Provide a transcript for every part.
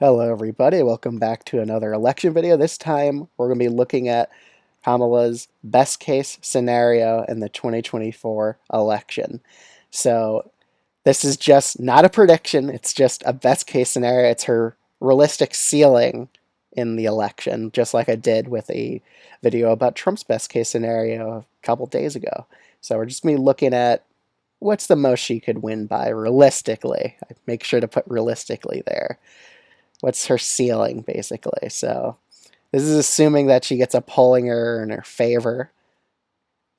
Hello everybody, welcome back to another election video. This time we're going to be looking at Kamala's best case scenario in the 2024 election. So this is just not a prediction, it's just a best case scenario. It's her realistic ceiling in the election, just like I did with a video about Trump's best case scenario a couple days ago. So we're just going to be looking at what's the most she could win by realistically. I make sure to put realistically there. What's her ceiling, basically. So this is assuming that she gets a polling error in her favor,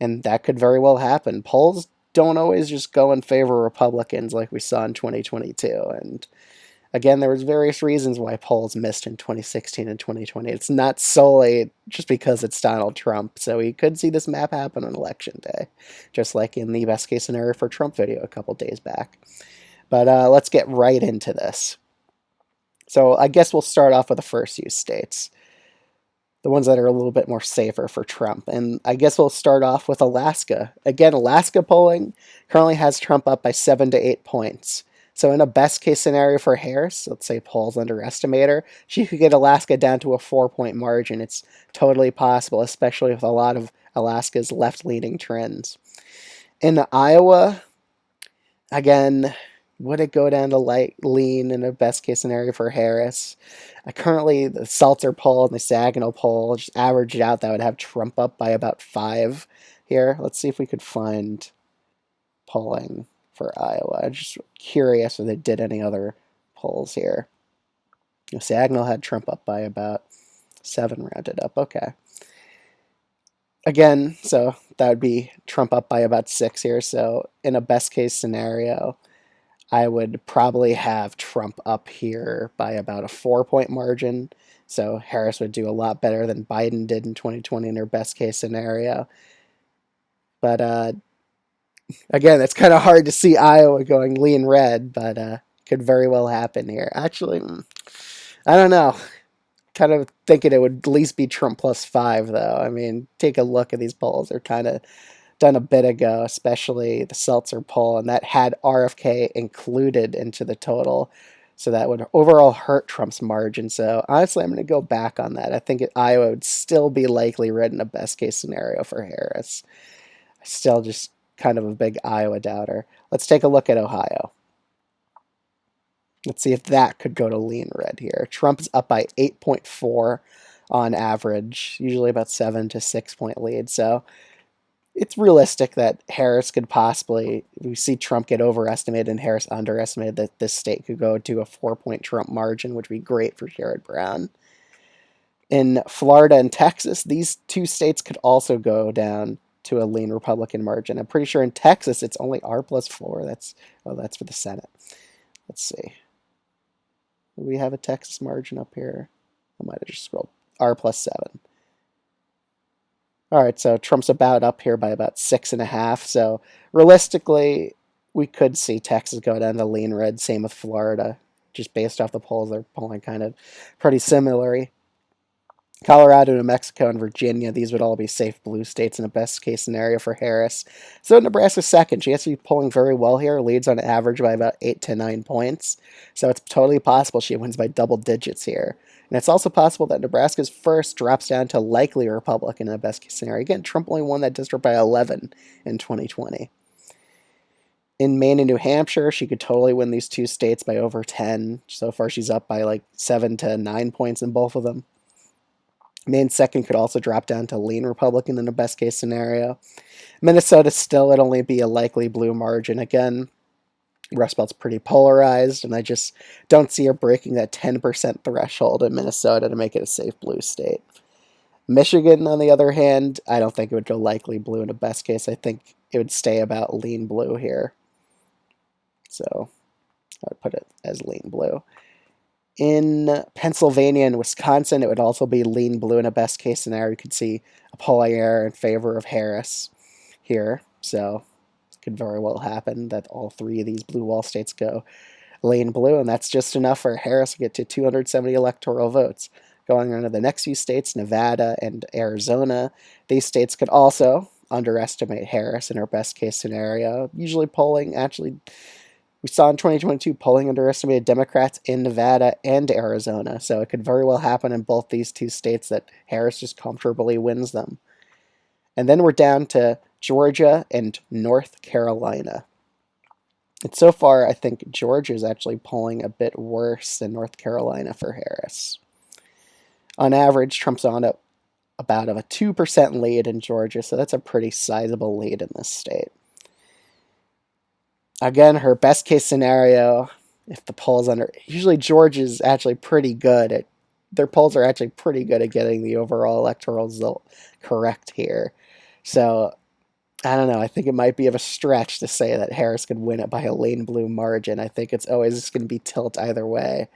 and that could very well happen. Polls don't always just go in favor of Republicans like we saw in 2022. And again, there was various reasons why polls missed in 2016 and 2020. It's not solely just because it's Donald Trump. So we could see this map happen on election day, just like in the best case scenario for Trump video a couple days back. But let's get right into this. So I guess we'll start off with the first few states, the ones that are a little bit more safer for Trump. And I guess we'll start off with Alaska. Again, Alaska polling currently has Trump up by 7 to 8 points. So in a best case scenario for Harris, let's say polls underestimate her, she could get Alaska down to a 4-point margin. It's totally possible, especially with a lot of Alaska's left-leaning trends. In Iowa, again, would it go down to light lean in a best case scenario for Harris? Currently, the Seltzer poll and the Saginaw poll just averaged out that would have Trump up by about 5 here. Let's see if we could find polling for Iowa. I'm just curious if they did any other polls here. Saginaw had Trump up by about 7 rounded up. Okay. Again, so that would be Trump up by about 6 here. So in a best case scenario, I would probably have Trump up here by about a 4-point margin. So Harris would do a lot better than Biden did in 2020 in her best case scenario. But again, it's kind of hard to see Iowa going lean red, but could very well happen here. Actually, I don't know. Kind of thinking it would at least be Trump plus 5, though. I mean, take a look at these polls. They're kind of done a bit ago, especially the Seltzer poll, and that had RFK included into the total. So that would overall hurt Trump's margin. So honestly, I'm going to go back on that. I think Iowa would still be likely red in a best case scenario for Harris. Still just kind of a big Iowa doubter. Let's take a look at Ohio. Let's see if that could go to lean red here. Trump's up by 8.4 on average, usually about 7 to 6 point lead. So it's realistic that Harris could possibly, we see Trump get overestimated and Harris underestimated, that this state could go to a 4-point Trump margin, which would be great for Sherrod Brown. In Florida and Texas, these two states could also go down to a lean Republican margin. I'm pretty sure in Texas it's only R plus 4. That's for the Senate. Let's see. We have a Texas margin up here. I might have just scrolled. R plus 7. All right, so Trump's about up here by about 6.5. So realistically, we could see Texas go down to lean red. Same with Florida, just based off the polls. They're polling kind of pretty similarly. Colorado, New Mexico, and Virginia, these would all be safe blue states in a best case scenario for Harris. So Nebraska's second. She has to be polling very well here. Leads on average by about 8 to 9 points. So it's totally possible she wins by double digits here. And it's also possible that Nebraska's first drops down to likely Republican in a best case scenario. Again, Trump only won that district by 11 in 2020. In Maine and New Hampshire, she could totally win these two states by over 10. So far, she's up by like 7 to 9 points in both of them. Maine's second could also drop down to lean Republican in a best case scenario. Minnesota still would only be a likely blue margin. Again, Rust Belt's pretty polarized, and I just don't see her breaking that 10% threshold in Minnesota to make it a safe blue state. Michigan, on the other hand, I don't think it would go likely blue in a best case. I think it would stay about lean blue here. So I would put it as lean blue. In Pennsylvania and Wisconsin, it would also be lean blue in a best case scenario. You could see a polling error in favor of Harris here. So it could very well happen that all three of these blue wall states go lean blue, and that's just enough for Harris to get to 270 electoral votes. Going on to the next few states, Nevada and Arizona, these states could also underestimate Harris in her best case scenario. Usually polling actually We saw in 2022 polling underestimated Democrats in Nevada and Arizona, so it could very well happen in both these two states that Harris just comfortably wins them. And then we're down to Georgia and North Carolina. And so far, I think Georgia is actually polling a bit worse than North Carolina for Harris. On average, Trump's on about a 2% lead in Georgia, so that's a pretty sizable lead in this state. Again, her best case scenario, if the polls usually Georgia's actually pretty good at, their polls are actually pretty good at getting the overall electoral result correct here. So I don't know. I think it might be of a stretch to say that Harris could win it by a lane blue margin. I think it's always going to be tilt either way.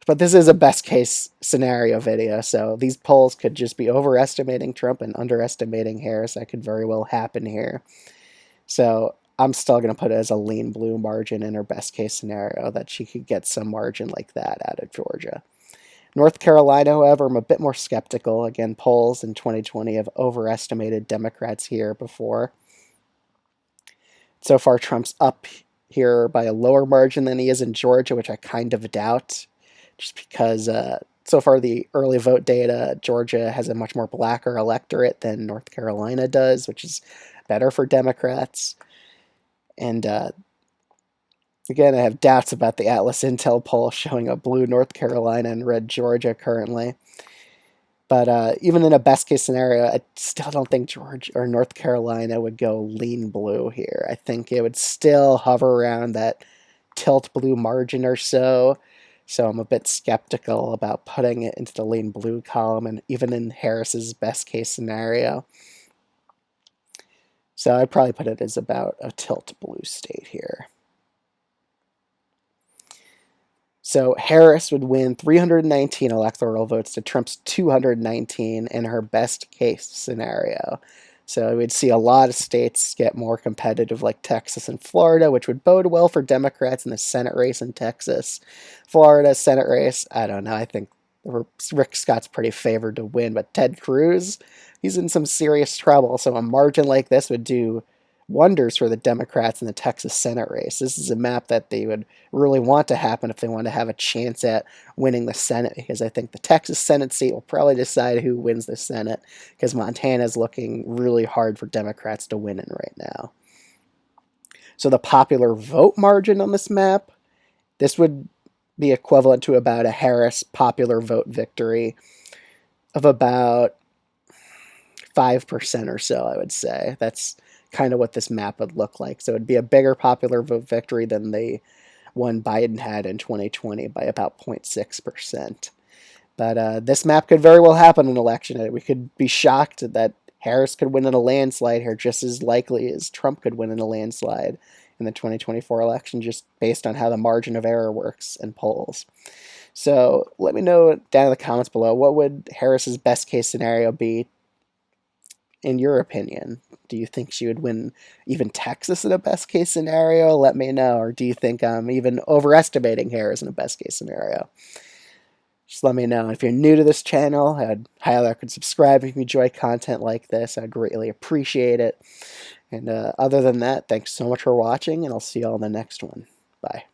But this is a best case scenario video, so these polls could just be overestimating Trump and underestimating Harris. That could very well happen here. So I'm still going to put it as a lean blue margin in her best case scenario, that she could get some margin like that out of Georgia. North Carolina, however, I'm a bit more skeptical. Again, polls in 2020 have overestimated Democrats here before. So far, Trump's up here by a lower margin than he is in Georgia, which I kind of doubt, just because so far the early vote data, Georgia has a much more blacker electorate than North Carolina does, which is better for Democrats. And again, I have doubts about the Atlas Intel poll showing a blue North Carolina and red Georgia currently. But even in a best case scenario, I still don't think Georgia or North Carolina would go lean blue here. I think it would still hover around that tilt blue margin or so. So I'm a bit skeptical about putting it into the lean blue column, and even in Harris's best case scenario. So I'd probably put it as about a tilt blue state here. So Harris would win 319 electoral votes to Trump's 219 in her best case scenario. So we'd see a lot of states get more competitive, like Texas and Florida, which would bode well for Democrats in the Senate race in Texas. Florida Senate race, I don't know. I think Rick Scott's pretty favored to win, but Ted Cruz, he's in some serious trouble. So a margin like this would do wonders for the Democrats in the Texas Senate race. This is a map that they would really want to happen if they want to have a chance at winning the Senate, because I think the Texas Senate seat will probably decide who wins the Senate, because Montana is looking really hard for Democrats to win in right now. So the popular vote margin on this map, this would be equivalent to about a Harris popular vote victory of about 5% or so, I would say. That's kind of what this map would look like. So it'd be a bigger popular vote victory than the one Biden had in 2020 by about 0.6%. But this map could very well happen in an election. We could be shocked that Harris could win in a landslide here, just as likely as Trump could win in a landslide in the 2024 election, just based on how the margin of error works in polls. So let me know down in the comments below, what would Harris's best case scenario be in your opinion? Do you think she would win even Texas in a best case scenario? Let me know. Or do you think I'm even overestimating Harris in a best case scenario? Just let me know. If you're new to this channel, I'd highly recommend subscribe if you enjoy content like this. I'd greatly appreciate it. And other than that, thanks so much for watching, and I'll see you all in the next one. Bye.